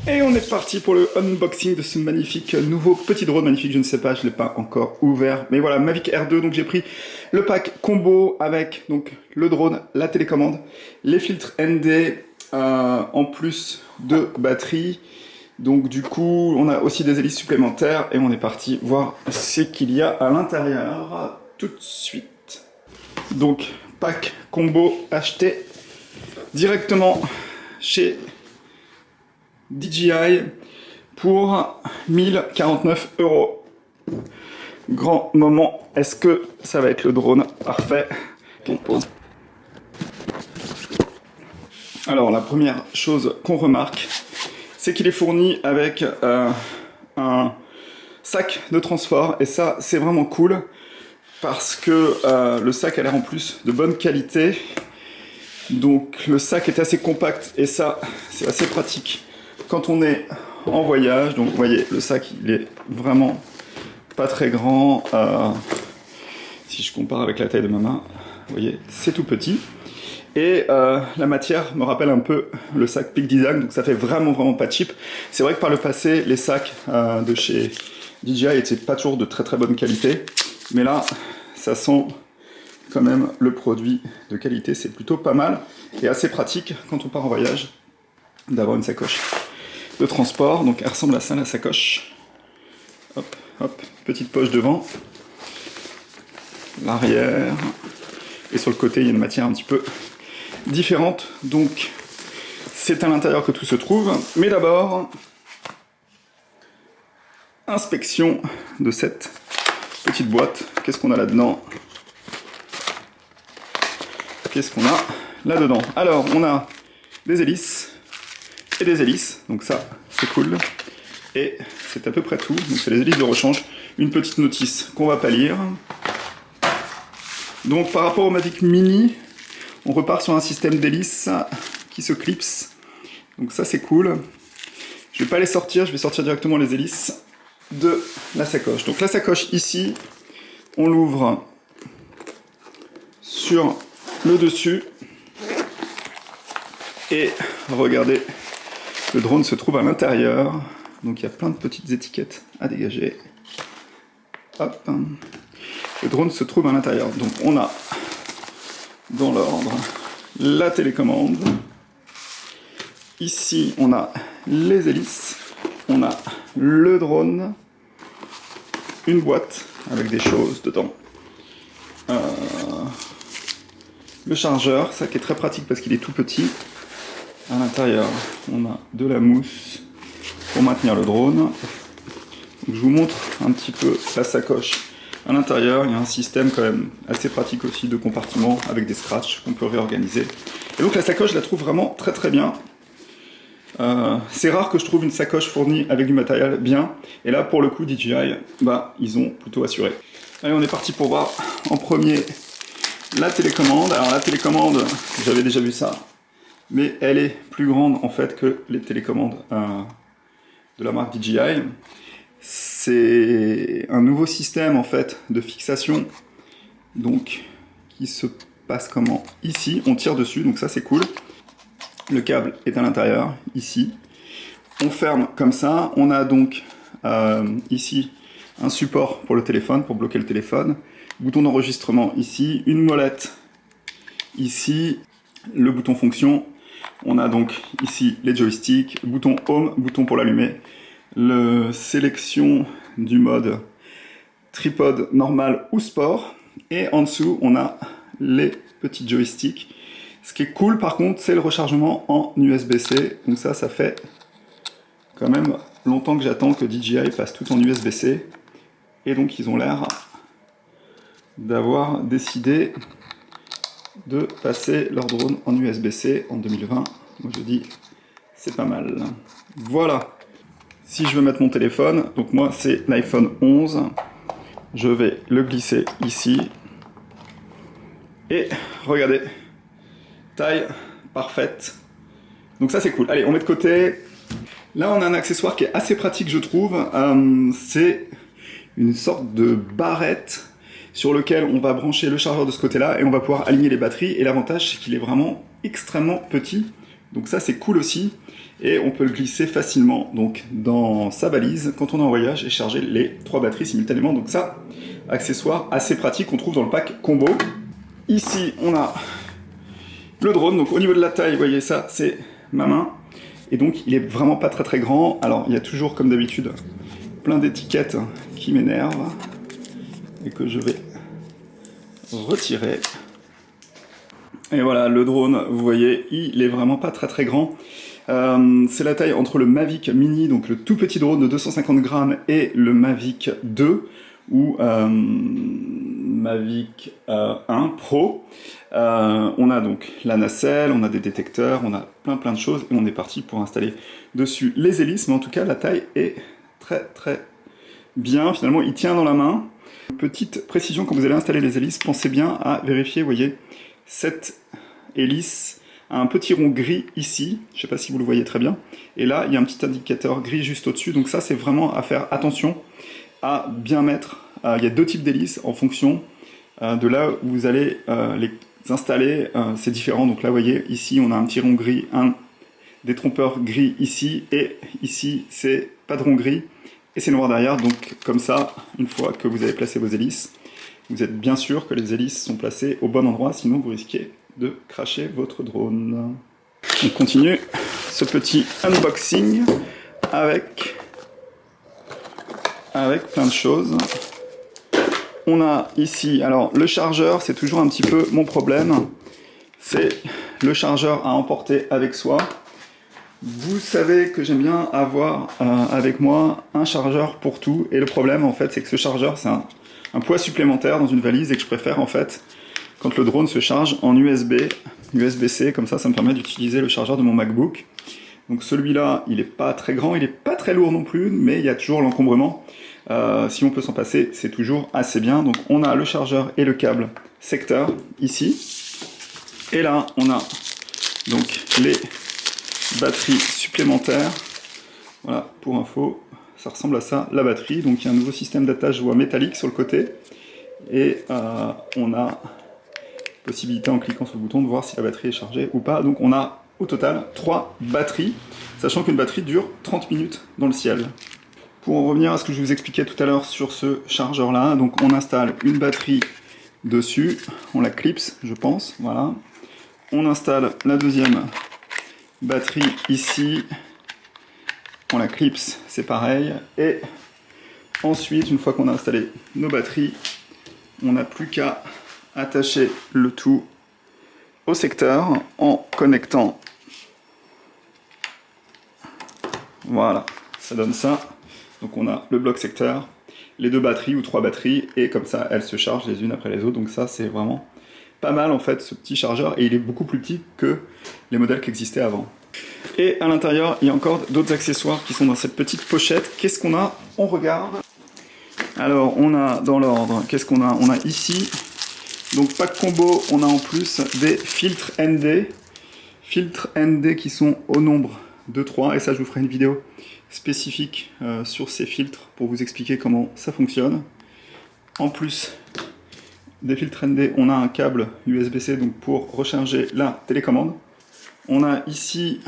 Et on est parti pour le unboxing de ce magnifique nouveau petit drone. Magnifique, je ne sais pas, je ne l'ai pas encore ouvert. Mais voilà, Mavic Air 2, donc j'ai pris le pack combo avec donc le drone, la télécommande, les filtres ND, en plus de batterie. Donc du coup, on a aussi des hélices supplémentaires et on est parti voir ce qu'il y a à l'intérieur tout de suite. Donc, pack combo acheté directement chez DJI pour 1049 €. Grand moment, est-ce que ça va être le drone parfait? Alors la première chose qu'on remarque, c'est qu'il est fourni avec un sac de transport, et ça c'est vraiment cool parce que le sac a l'air en plus de bonne qualité. Donc le sac est assez compact et ça c'est assez pratique quand on est en voyage. Donc vous voyez, le sac il est vraiment pas très grand, si je compare avec la taille de ma main, vous voyez, c'est tout petit. Et la matière me rappelle un peu le sac Peak Design, donc ça fait vraiment pas cheap. C'est vrai que par le passé, les sacs de chez DJI étaient pas toujours de très bonne qualité, mais là, ça sent quand même le produit de qualité. C'est plutôt pas mal et assez pratique quand on part en voyage d'avoir une sacoche de transport. Donc elle ressemble à ça, la sacoche. Hop, hop, petite poche devant, l'arrière, et sur le côté il y a une matière un petit peu différente, donc c'est à l'intérieur que tout se trouve. Mais d'abord, inspection de cette petite boîte. Qu'est-ce qu'on a là-dedans? Qu'est-ce qu'on a là-dedans? Alors, on a des hélices et des hélices, donc ça, c'est cool. Et c'est à peu près tout, donc c'est les hélices de rechange. Une petite notice qu'on va pas lire. Donc par rapport au Mavic Mini, on repart sur un système d'hélices qui se clipse. Donc ça c'est cool. Je vais pas les sortir, je vais sortir directement les hélices de la sacoche. Donc la sacoche ici, on l'ouvre sur le dessus. Et regardez, le drone se trouve à l'intérieur. Donc il y a plein de petites étiquettes à dégager. Hop. Le drone se trouve à l'intérieur. Donc on a, dans l'ordre, la télécommande. Ici on a les hélices. On a le drone. Une boîte avec des choses dedans. Le chargeur, ça qui est très pratique parce qu'il est tout petit. À l'intérieur, on a de la mousse pour maintenir le drone. Donc, je vous montre un petit peu la sacoche. À l'intérieur, il y a un système quand même assez pratique aussi de compartiments avec des scratchs qu'on peut réorganiser. Et donc la sacoche, je la trouve vraiment très bien. C'est rare que je trouve une sacoche fournie avec du matériel bien. Et là, pour le coup, DJI, bah, ils ont plutôt assuré. Allez, on est parti pour voir en premier la télécommande. Alors la télécommande, j'avais déjà vu ça, mais elle est plus grande en fait que les télécommandes de la marque DJI. C'est un nouveau système en fait de fixation, donc qui se passe comment? Ici, on tire dessus, donc ça c'est cool. Le câble est à l'intérieur, ici. On ferme comme ça. On a donc ici un support pour le téléphone, pour bloquer le téléphone. Bouton d'enregistrement ici, une molette ici, le bouton fonction. On a donc ici les joysticks, bouton home, bouton pour l'allumer, le sélection du mode tripod normal ou sport, et en dessous on a les petits joysticks. Ce qui est cool par contre, c'est le rechargement en USB-C, donc ça fait quand même longtemps que j'attends que DJI passe tout en USB-C, et donc ils ont l'air d'avoir décidé de passer leur drone en USB-C en 2020. Moi je dis c'est pas mal. Voilà. Si je veux mettre mon téléphone, donc moi c'est l'iPhone 11, je vais le glisser ici. Et regardez, taille parfaite. Donc ça c'est cool. Allez, on met de côté. Là on a un accessoire qui est assez pratique je trouve. C'est une sorte de barrette sur lequel on va brancher le chargeur de ce côté-là et on va pouvoir aligner les batteries. Et l'avantage c'est qu'il est vraiment extrêmement petit Donc ça c'est cool aussi, et on peut le glisser facilement donc dans sa valise quand on est en voyage et charger les 3 batteries simultanément. Donc ça, accessoire assez pratique qu'on trouve dans le pack combo. Ici on a le drone, donc au niveau de la taille, vous voyez ça c'est ma main, et donc il est vraiment pas très grand. Alors il y a toujours comme d'habitude plein d'étiquettes qui m'énervent et que je vais retirer. Et voilà, le drone, vous voyez, il est vraiment pas très grand. C'est la taille entre le Mavic Mini, donc le tout petit drone de 250 grammes, et le Mavic 2 ou Mavic 1 Pro. On a donc la nacelle, on a des détecteurs, on a plein de choses, et on est parti pour installer dessus les hélices. Mais en tout cas, la taille est très bien. Finalement, il tient dans la main. Petite précision, quand vous allez installer les hélices, pensez bien à vérifier, vous voyez, cette hélice a un petit rond gris ici, je ne sais pas si vous le voyez très bien, et là il y a un petit indicateur gris juste au-dessus, donc ça c'est vraiment à faire attention à bien mettre. Il y a 2 types d'hélices en fonction de là où vous allez les installer, c'est différent. Donc là vous voyez, ici on a un petit rond gris, un détrompeur gris ici, et ici c'est pas de rond gris, et c'est noir derrière. Donc comme ça, une fois que vous avez placé vos hélices, vous êtes bien sûr que les hélices sont placées au bon endroit, sinon vous risquez de cracher votre drone. On continue ce petit unboxing avec plein de choses. On a ici, alors le chargeur, c'est toujours un petit peu mon problème, c'est le chargeur à emporter avec soi. Vous savez que j'aime bien avoir avec moi un chargeur pour tout, et le problème en fait c'est que ce chargeur c'est un poids supplémentaire dans une valise, et que je préfère en fait quand le drone se charge en USB-C, comme ça me permet d'utiliser le chargeur de mon MacBook. Donc celui-là il est pas très grand, il est pas très lourd non plus, mais il y a toujours l'encombrement. Si on peut s'en passer, c'est toujours assez bien. Donc on a le chargeur et le câble secteur ici, et là on a donc les batteries supplémentaires. Voilà, pour info, ça ressemble à ça, la batterie. Donc il y a un nouveau système d'attache, je vois, métallique sur le côté, et on a possibilité en cliquant sur le bouton de voir si la batterie est chargée ou pas. Donc on a au total 3 batteries, sachant qu'une batterie dure 30 minutes dans le ciel. Pour en revenir à ce que je vous expliquais tout à l'heure sur ce chargeur là, donc on installe une batterie dessus, on la clipse je pense, voilà. On installe la deuxième batterie ici, on la clipse, c'est pareil, et ensuite une fois qu'on a installé nos batteries, on n'a plus qu'à attacher le tout au secteur en connectant. Voilà, ça donne ça. Donc on a le bloc secteur, les 2 batteries ou 3 batteries, et comme ça elles se chargent les unes après les autres. Donc ça c'est vraiment pas mal en fait ce petit chargeur, et il est beaucoup plus petit que les modèles qui existaient avant. Et à l'intérieur il y a encore d'autres accessoires qui sont dans cette petite pochette. Qu'est-ce qu'on a? On regarde. Alors on a dans l'ordre, qu'est-ce qu'on a? On a ici, donc pack combo, on a en plus des filtres ND. Filtres ND qui sont au nombre de 3, et ça je vous ferai une vidéo spécifique sur ces filtres pour vous expliquer comment ça fonctionne. En plus des filtres ND, on a un câble USB-C donc pour recharger la télécommande. On a ici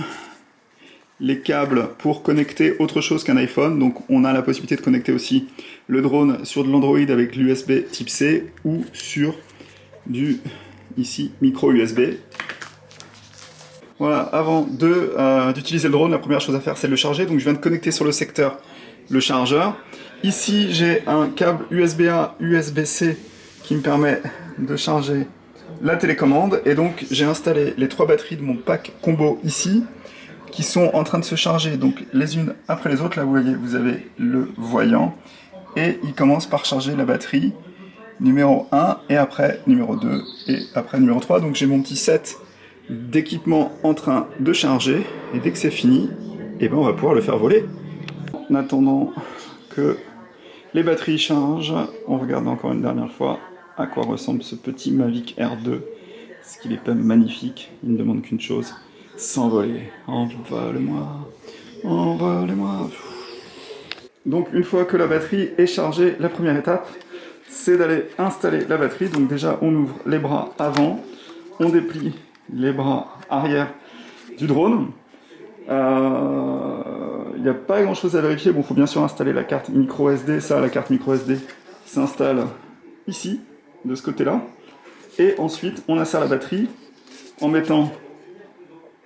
les câbles pour connecter autre chose qu'un iPhone, donc on a la possibilité de connecter aussi le drone sur de l'Android avec l'USB type C, ou sur du ici micro USB. Voilà, avant d'utiliser le drone, la première chose à faire c'est de le charger. Donc je viens de connecter sur le secteur le chargeur. Ici j'ai un câble USB-A, USB-C qui me permet de charger la télécommande, et donc j'ai installé les 3 batteries de mon pack combo ici, qui sont en train de se charger donc les unes après les autres. Là vous voyez, vous avez le voyant, et il commence par charger la batterie numéro 1, et après numéro 2, et après numéro 3. Donc j'ai mon petit set d'équipement en train de charger, et dès que c'est fini, et ben on va pouvoir le faire voler. En attendant que les batteries chargent, on regarde encore une dernière fois à quoi ressemble ce petit Mavic Air 2, parce qu'il est pas magnifique. Il ne demande qu'une chose, s'envoler. Envole-moi, envole-moi. Donc une fois que la batterie est chargée, la première étape c'est d'aller installer la batterie. Donc déjà on ouvre les bras avant, on déplie les bras arrière du drone. Il n'y a pas grand chose à vérifier. Bon, il faut bien sûr installer la carte micro SD. Ça, la carte micro SD s'installe ici, de ce côté-là. Et ensuite, on insère la batterie en mettant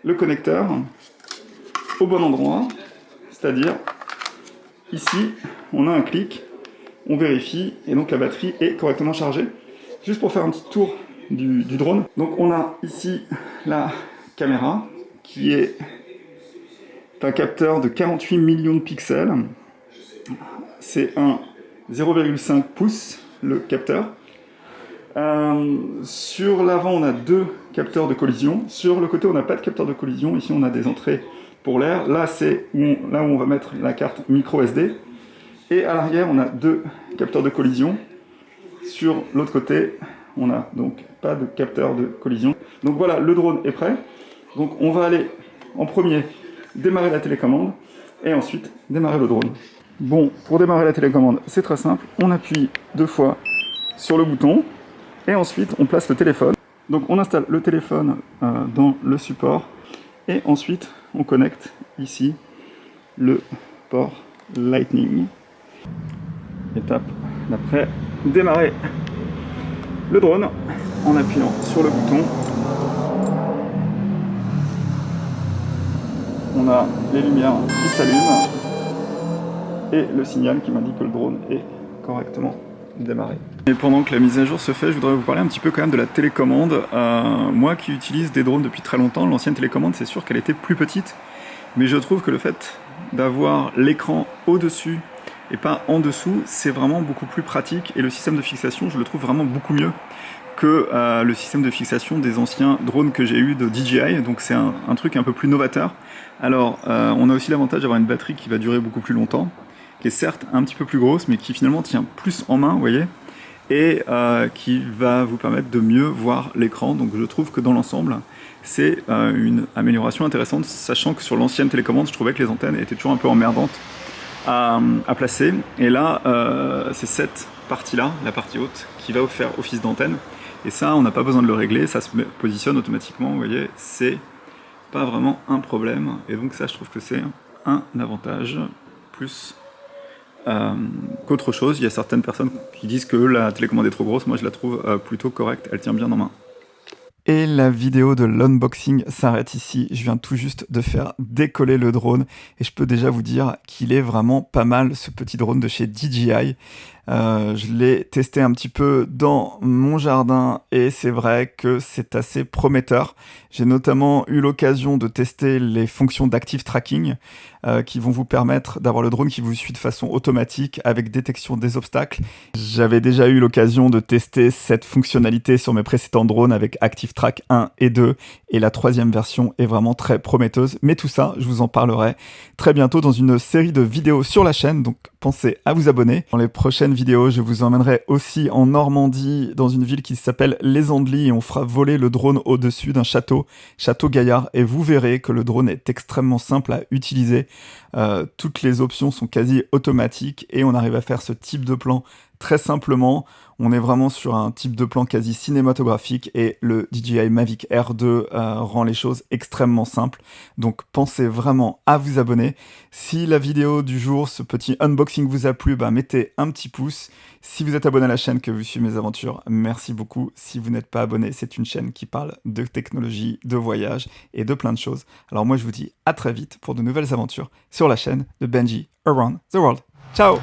le connecteur au bon endroit. C'est-à-dire, ici, on a un clic, on vérifie, et donc la batterie est correctement chargée. Juste pour faire un petit tour du drone. Donc on a ici la caméra, qui est un capteur de 48 millions de pixels. C'est un 0,5 pouces, le capteur. Sur l'avant, on a 2 capteurs de collision. Sur le côté, on n'a pas de capteur de collision. Ici, on a des entrées pour l'air. Là, c'est là où on va mettre la carte micro SD. Et à l'arrière, on a 2 capteurs de collision. Sur l'autre côté, on n'a donc pas de capteur de collision. Donc voilà, le drone est prêt. Donc on va aller en premier démarrer la télécommande et ensuite démarrer le drone. Bon, pour démarrer la télécommande, c'est très simple. On appuie 2 fois sur le bouton et ensuite on place le téléphone. Donc on installe le téléphone dans le support et ensuite on connecte ici le port Lightning. Étape d'après, démarrer le drone en appuyant sur le bouton. On a les lumières qui s'allument et le signal qui m'indique que le drone est correctement démarré. Et pendant que la mise à jour se fait, je voudrais vous parler un petit peu quand même de la télécommande. Moi qui utilise des drones depuis très longtemps, l'ancienne télécommande, c'est sûr qu'elle était plus petite, mais je trouve que le fait d'avoir l'écran au-dessus et pas en dessous, c'est vraiment beaucoup plus pratique, et le système de fixation, je le trouve vraiment beaucoup mieux que le système de fixation des anciens drones que j'ai eu de DJI, donc c'est un truc un peu plus novateur. Alors, on a aussi l'avantage d'avoir une batterie qui va durer beaucoup plus longtemps, qui est certes un petit peu plus grosse, mais qui finalement tient plus en main, vous voyez, et qui va vous permettre de mieux voir l'écran. Donc je trouve que dans l'ensemble, c'est une amélioration intéressante, sachant que sur l'ancienne télécommande, je trouvais que les antennes étaient toujours un peu emmerdantes à placer. Et là, c'est cette partie-là, la partie haute, qui va faire office d'antenne. Et ça, on n'a pas besoin de le régler, ça se positionne automatiquement, vous voyez, c'est pas vraiment un problème. Et donc ça, je trouve que c'est un avantage plus qu'autre chose. Il y a certaines personnes qui disent que la télécommande est trop grosse, moi je la trouve plutôt correcte, elle tient bien en main. Et la vidéo de l'unboxing s'arrête ici. Je viens tout juste de faire décoller le drone et je peux déjà vous dire qu'il est vraiment pas mal, ce petit drone de chez DJI. Je l'ai testé un petit peu dans mon jardin et c'est vrai que c'est assez prometteur. J'ai notamment eu l'occasion de tester les fonctions d'active tracking qui vont vous permettre d'avoir le drone qui vous suit de façon automatique avec détection des obstacles. J'avais déjà eu l'occasion de tester cette fonctionnalité sur mes précédents drones avec Active Track 1 et 2 et la 3e version est vraiment très prometteuse. Mais tout ça, je vous en parlerai très bientôt dans une série de vidéos sur la chaîne, donc pensez à vous abonner. Dans les prochaines vidéos, je vous emmènerai aussi en Normandie, dans une ville qui s'appelle Les Andelys, et on fera voler le drone au-dessus d'un château Gaillard, et vous verrez que le drone est extrêmement simple à utiliser. Toutes les options sont quasi automatiques et on arrive à faire ce type de plan très simplement. On est vraiment sur un type de plan quasi cinématographique et le DJI Mavic Air 2 rend les choses extrêmement simples. Donc pensez vraiment à vous abonner. Si la vidéo du jour, ce petit unboxing vous a plu, mettez un petit pouce. Si vous êtes abonné à la chaîne, que vous suivez mes aventures, merci beaucoup. Si vous n'êtes pas abonné, c'est une chaîne qui parle de technologie, de voyage et de plein de choses. Alors moi je vous dis à très vite pour de nouvelles aventures sur la chaîne de Benji Around the World. Ciao!